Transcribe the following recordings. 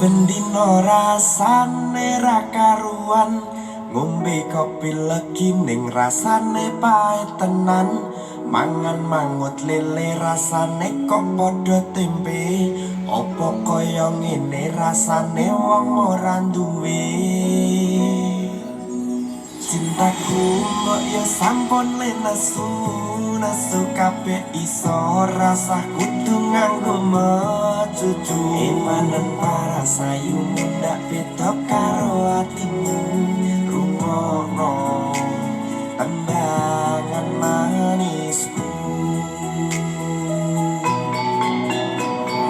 Saben dina rasane ra karuan, ngombe kopi legi ning rasane pahit tenan. Mangan mangut lele rasane kok padha tempe. Apa kaya ngene rasane wong ora duwe. Cintaku mbok ya sampun lenesu, nesu kabeh iso rasah kudu nganggo mecucu. Imanen para sayu mundak beda karo atimu. Rungokno tembangan manisku.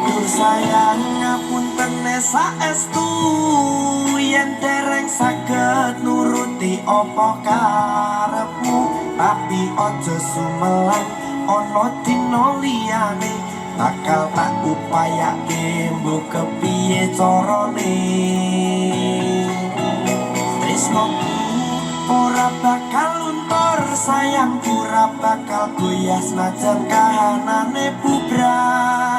Duh sayang ngapunten saestu, yen dereng saged nuruti apa karepmu. Tapi aja sumelang ana dina liyane, bakal tak upayake mbok kepiye carane. Tresnoku ora bakal luntur, sayangku ora bakal goyah senajan kahanane bubrah.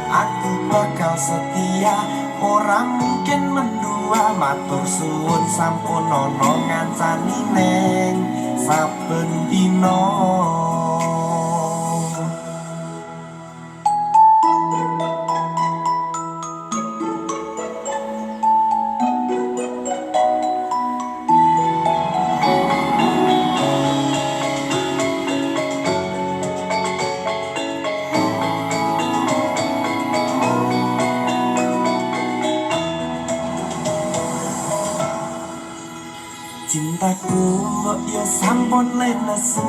Aku bakal setia, ora mungkin mendua. Matur suwun sampun ana ngancani neng saben dina. Cintaku mbok ya sampun lenesu,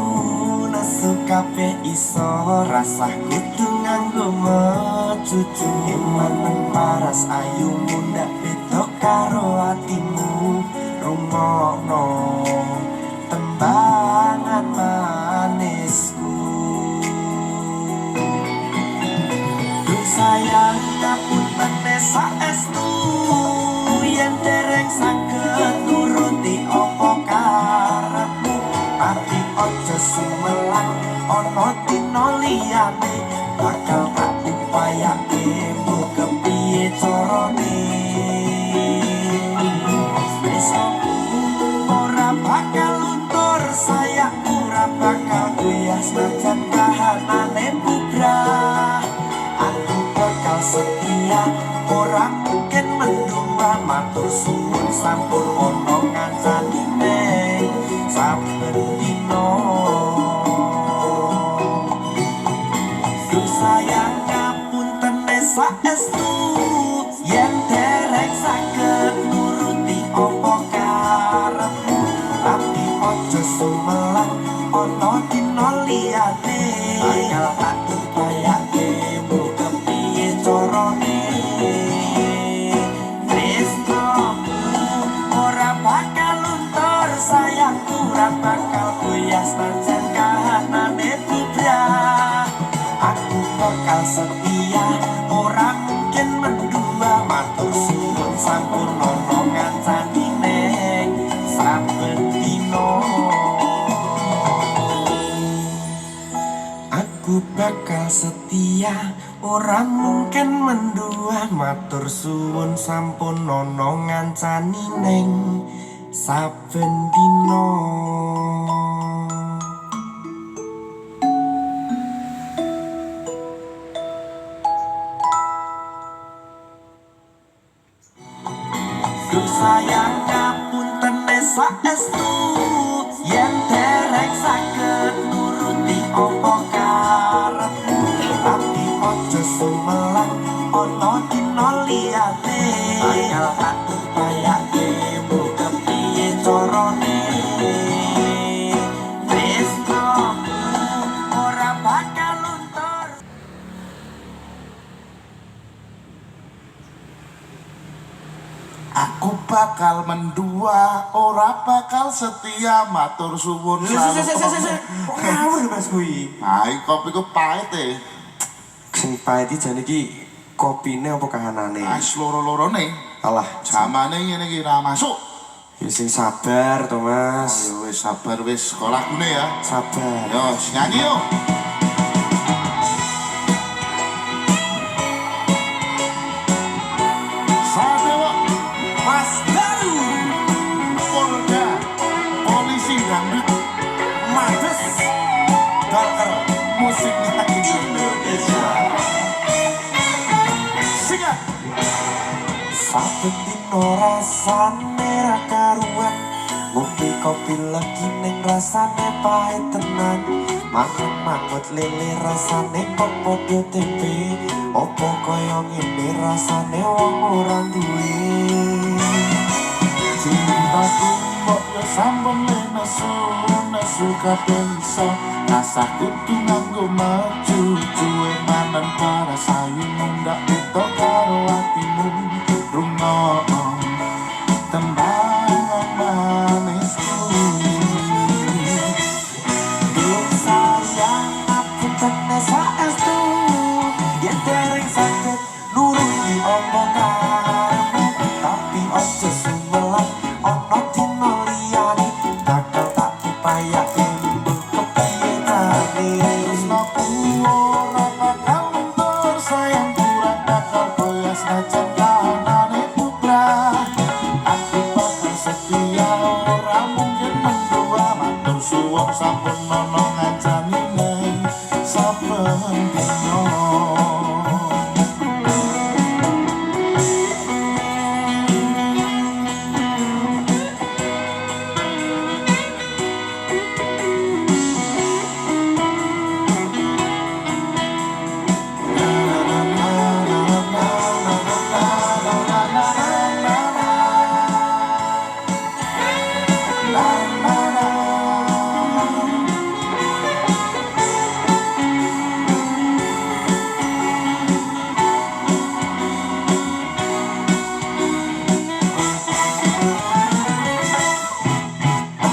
nesu kabeh iso rasah kudu nganggo mecucu. Imanen paras ayu mundak beda karo atimu. Rungokno tembangan manisku. Duh sayang ngapunten saestu, yen dereng saged nuruti apa karepmu. Tapi aja sumelang ana dina liyane, bakal tak upayake mbok kepiye carane. Tresnoku ora bakal luntur, sayangku ora bakal goyah senajan kahanane bubrah. Aku bakal setia, ora mungkin mendua. Matur suwun sampun ana ngancani neng saben dina. Duh sayang ngapunten saestu, yen dereng saged nuruti apa karepmu. Tapi aja sumelang ana dina liyane, bakal tak upayake mbok kepiye carane. Sayangku ora bakal goyah senajan kahanane bubrah. Aku bakal setia, ora mungkin mendua. Matur suwun sampun ana ngancani neng saben dina. Aku bakal setia, ora mungkin mendua. Matur suwun sampun ana ngancani neng saben dina. Duh sayang ngapunten saestu, yen dereng saged nuruti apa karepmu. Tapi aja sumelang ana dina liyane, bakal tak upayake mbok kepiye carane. Tresnoku ora bakal luntur. Aku bakal mendua, ora bakal setia. Matur suwun Kok ngawur Mas kuwi? Hai, kopiku pahit e. Sing pahit iki jane iki kopine apa kahanane? Wis loro-lorone. Alah, Jamane ngene iki ra masuk. ya sing sabar to Mas. Ya wis sabar wis, sekolah gune ya. Sabar. Yo, nyanyi yo. Satu Indonesia. Singa. Saben dino rasane ra karuan, ngombe kopi legi ning rasane pahit tenan. Mangan mangut lele rasane kok padha tempe, opo kaya ngene rasane wong ora duwe. Cintaku mbok yo sampun nesu nesu kabeh iso rasa kudu nganggo maju cuwe manan para sayu mundak itu karo atimu rungono tembang manisku. Duh sayang aku tenan saestu, yen dereng saged nuruti opo karepmu, tapi ojo sumelang ana dina liyane bakal tak upayake kepiyenane. Tresnaku ora bakal luntur sayangku ora bakal goyah senajan kahanane putra. Aku bakal setia ora mungkin mendua matur suwun sampun nono ngajani neng saben dino.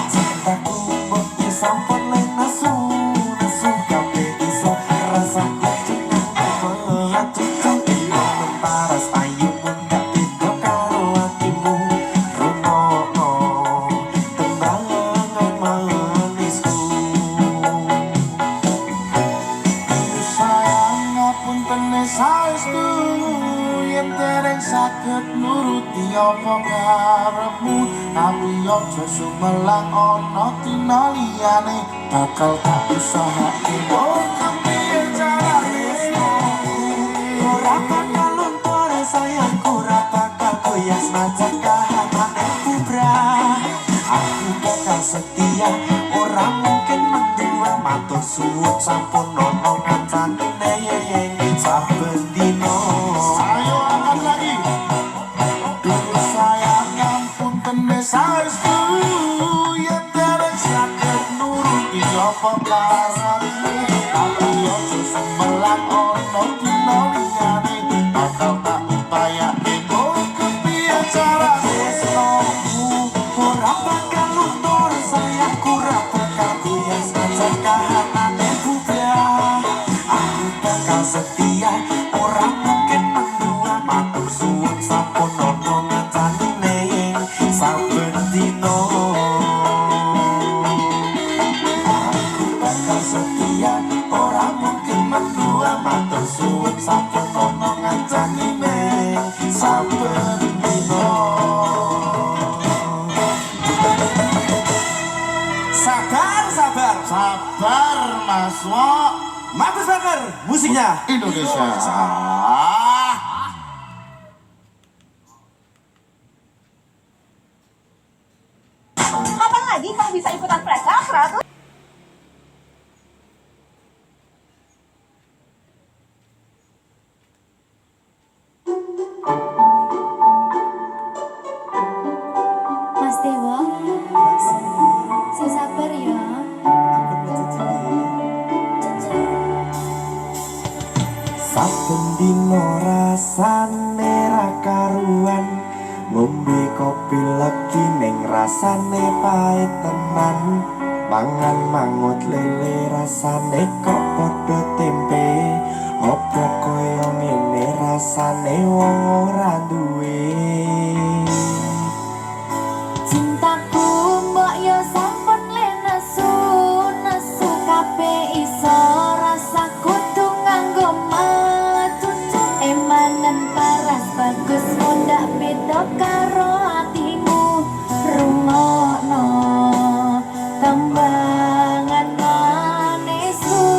Cintaku mbok yo sampun nesu nesu kabeh iso rasaku jeneng atuh ing paras ayu mundak beda karo atimu rungono tembangan manisku. Sayang ngapunten saestu yen dereng saged nuruti apa karepmu, tapi aja sumelang ana dina liyane bakal tak usahake oh kepiye carane. Ora bakal luntur sayangku, ora bakal goyah senajan kahanane bubrah. Aku bakal setia, ora mungkin mendua matur suwun sampun ono ngancane saben dino. Ayo angkat lagi. Duh sayang ngapunten saestu yen dereng saged nuruti apa karepmu, tapi aja sumelang ana dina liyane bakal tak upayake oh kepiye carane. Ora bakal luntur sayangku, ora bakal goyah senajan kahanane bubrah. Aku bakal setia, ora mungkin mendua matur suwun sampun ono ngancane saben dino. Aku bakal setia, ora mungkin mendua matur suwun sampun ono ngancane saben dino. Sabar. Sabar Mas Wok. Mampus Bakar, musiknya Indonesia. Kapan lagi kamu bisa ikutan prasastra tuh? Mas Dewo, sing sabar ya. saben dino rasane ra karuan, ngombe kopi legi ning rasane pahit tenan. Mangan mangut lele rasane kok padha tempe, opo kaya ngene rasane wong ora duwe. Cintaku mbok yo sampun le nesu nesu kabeh iso rasa kudu nganggo matu emanen paras bagus mundak beda karo atimu rungokno tembangan manisku.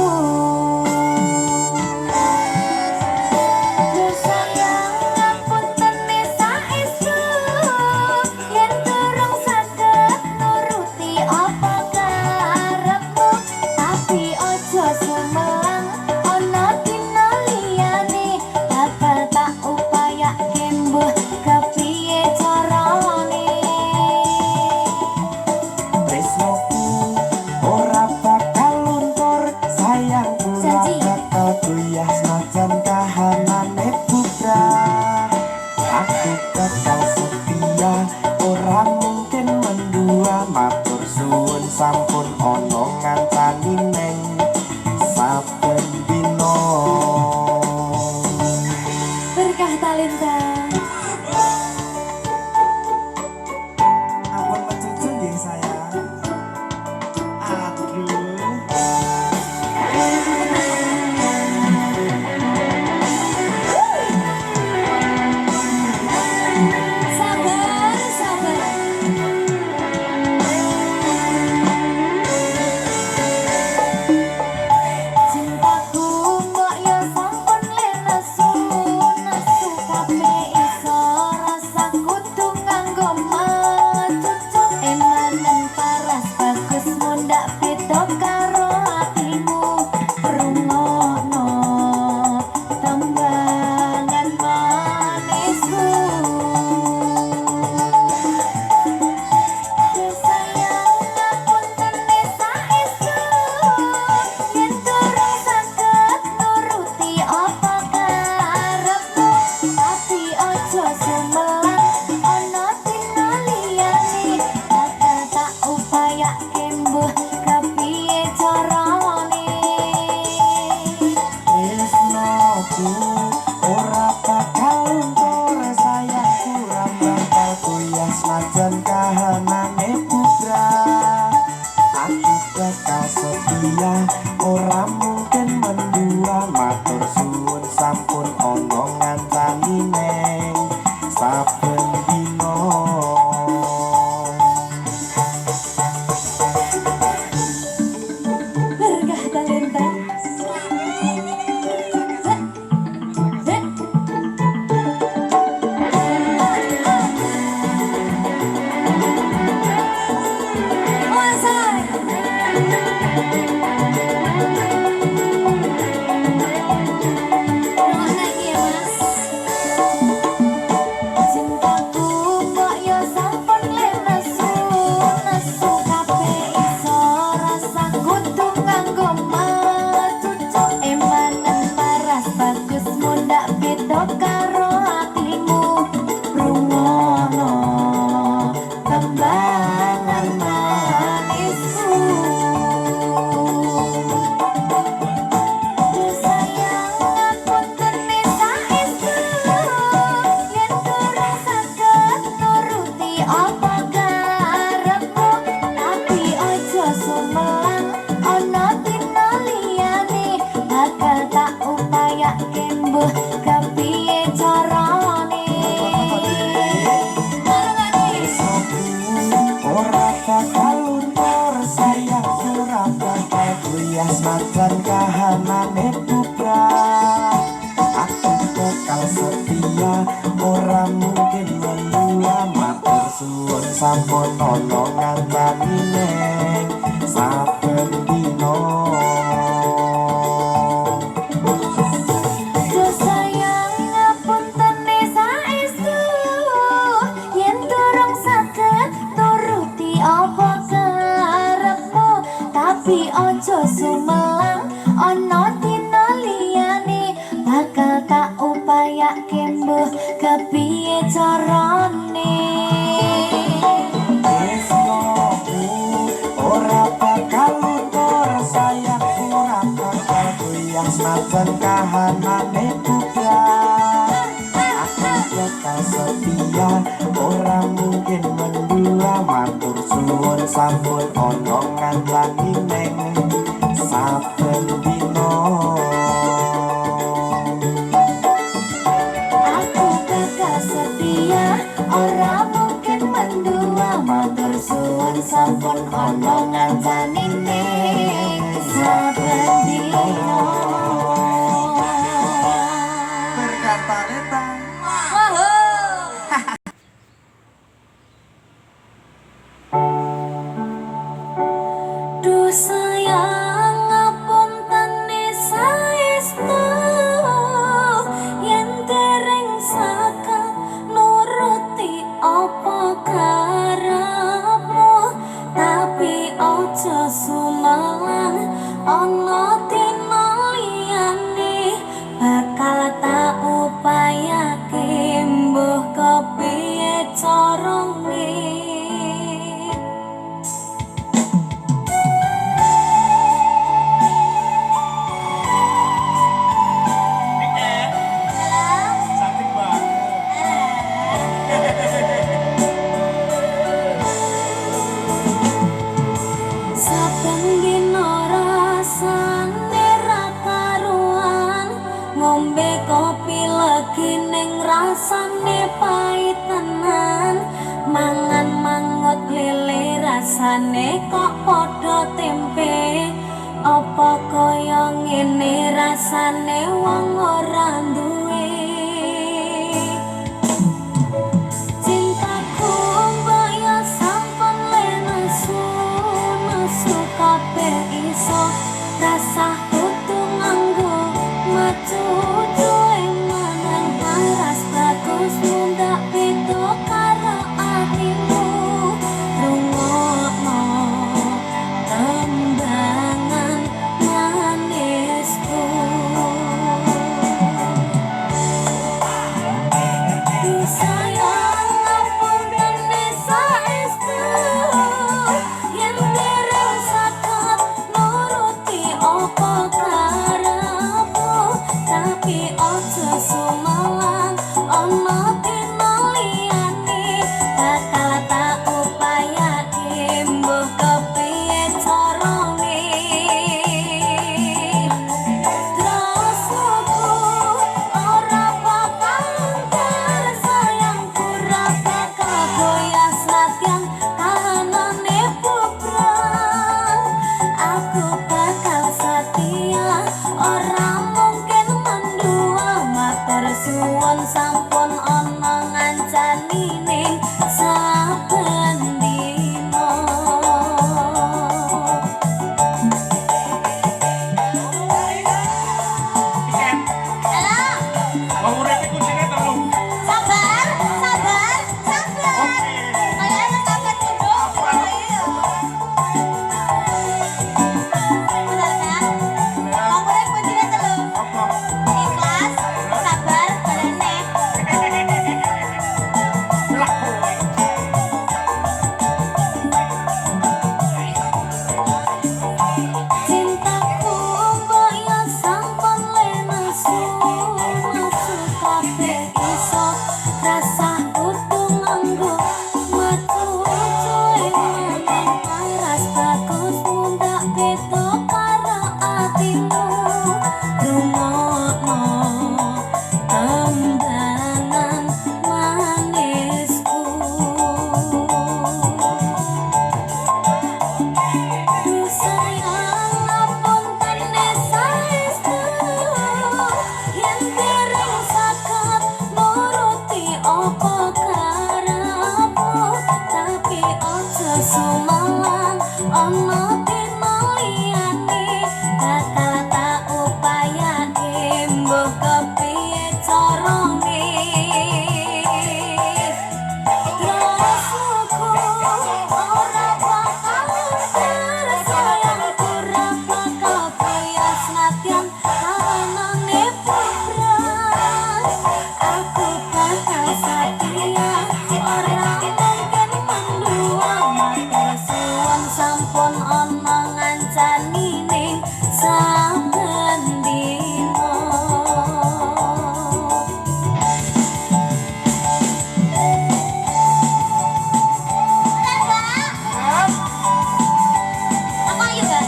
sampun ono ngancani neng saben dino. Berkah talenta. Ampun mencucu nggih sayang. Aduh. Sabar, sabar. Cintaku mbok yo sampun le nesu, nesu kabeh iso rasaku tuh nganggo macucu. Emanen paras bagus mundak beda karo atimu. Rungono tembangan manisku. Sayang ngapunten saestu, yen durung saged nuruti apa karepmu, tapi ojo sumelang ana dina liyane, bakal tak upayake mbuh kepiye carane. Tresnoku ora bakal luntur sayangku ora bakal goyah senajan kahanane putra. Aku bakal setia ora mungkin mendua matur suwun sampun ono ngancani neng saben dino. Berkah talenta. Cintaku mbok yo sampun le nesu, nesu kabeh iso rasaku tuh nganggo macucu. Emanen paras bagus mundak beda karo atimu. Rungono tembangan manisku. Sayang ngapunten saestu, yen durung saged nuruti apa karepmu, tapi ojo sumelang ana dina liyane, bakal tak upayake mbuh kepiye carane. Ora bakal luntur sayangku ora bakal goyah senajan kahanane putra. Aku bakal setia ora mungkin mendua matur suwun sampun ono ngancani neng saben dino. Sayang ngapunten saestu, yen durung saged nuruti apa karepmu, tapi ojo sumelang ana dina liyane, bakal tak upayake mbuh kepiye carane. Tresnoku ora bakal luntur sayangku ora bakal goyah senajan kahanane putra. Aku bakal setia ora mungkin mendua matur suwun sampun ono ngancani neng saben dino. Aku bakal setia ora mungkin mendua matur suwun sampun ono ngancani ning saben dina. Berkah talenta. Duh sayang ngapunten saestu, yen dereng saged nuruti apa karepmu, tapi ojo rasane kok padha tempe apa kaya ngene rasane wong ora duwe cintaku mbok ya sampun lenesu nesu kabeh iso rasah kudu nganggo macu cuwe mangan paras bagus mundak beda karo atimu rungokno tembangan manisku sayang ngapunten saestu yen dereng saged nuruti apa karepmu tapi aja sumelang ana dina liyane bakal tak upayake mbuh kepiye carane rasaku ora bakal sayangku ora bakal goyah senadyan kahanane bubrang aku bakal setia ora mungkin mendua matur suwun sampun ana ngancani ning saben dina Mau urip iku kuncine telu. Sabar, sabar, sabar. Kayaknya sabar dulu. Iya. Benar kan? Kamu yang kuncinya telu. Ikhlas, sabar, barene. Lah kowe. cintaku mbok ya sampun lenesu nesu kabeh iso rasah kudu nganggo matu cuwe mangan paras bagus mundak beda karo atimu rungokno tembangan manisku sayang ngapunten saestu yen dereng saged nuruti apa karepmu tapi aja sumelang ana dina liyane bakal tak upayake mbuh kepiye carane rasaku ora bakal sayangku ora bakal kaya senadyan kahanane bubrang aku bakal setia ora mungkin mendua matur suwun sampun ana ngancani ning saben dina Aku ayo, Mbak.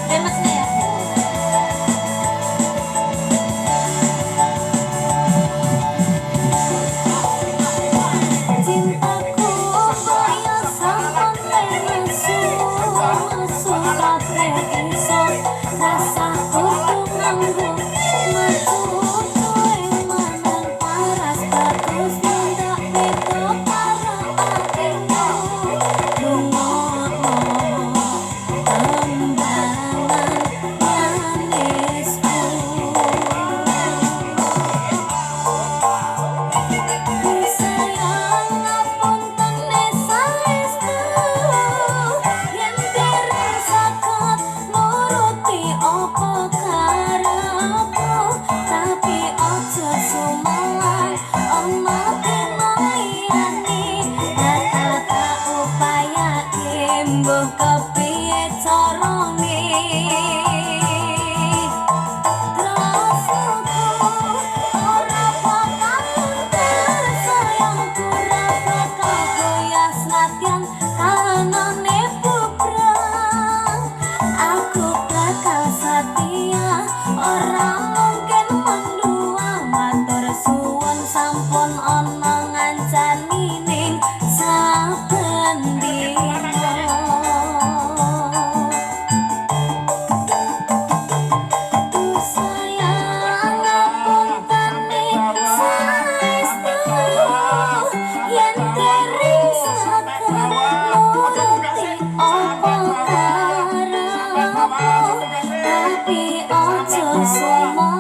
Famous ya? cintaku kaya sampun lenesu nesu kabeh iso rasah kudu nganggo matu cuwe mangan paras bagus mundak beda karo atimu rungokno tembangan manisku sayang ngapunten saestu yen dereng saged nuruti apa karepmu tapi aja sumelang ana dina liyane bakal tak upayake mbuh kepiye carane rasaku ora bakal sayangku ora bakal goyah senadyan kahanane bubrang aku bakal setia, ora mungkin mendua. Matur suwun sampun ana ngancani ning saben dina. Tuh sayang ngapunten ning saestu, yen kering saged nuruti apa karepmu, tapi ojo sumo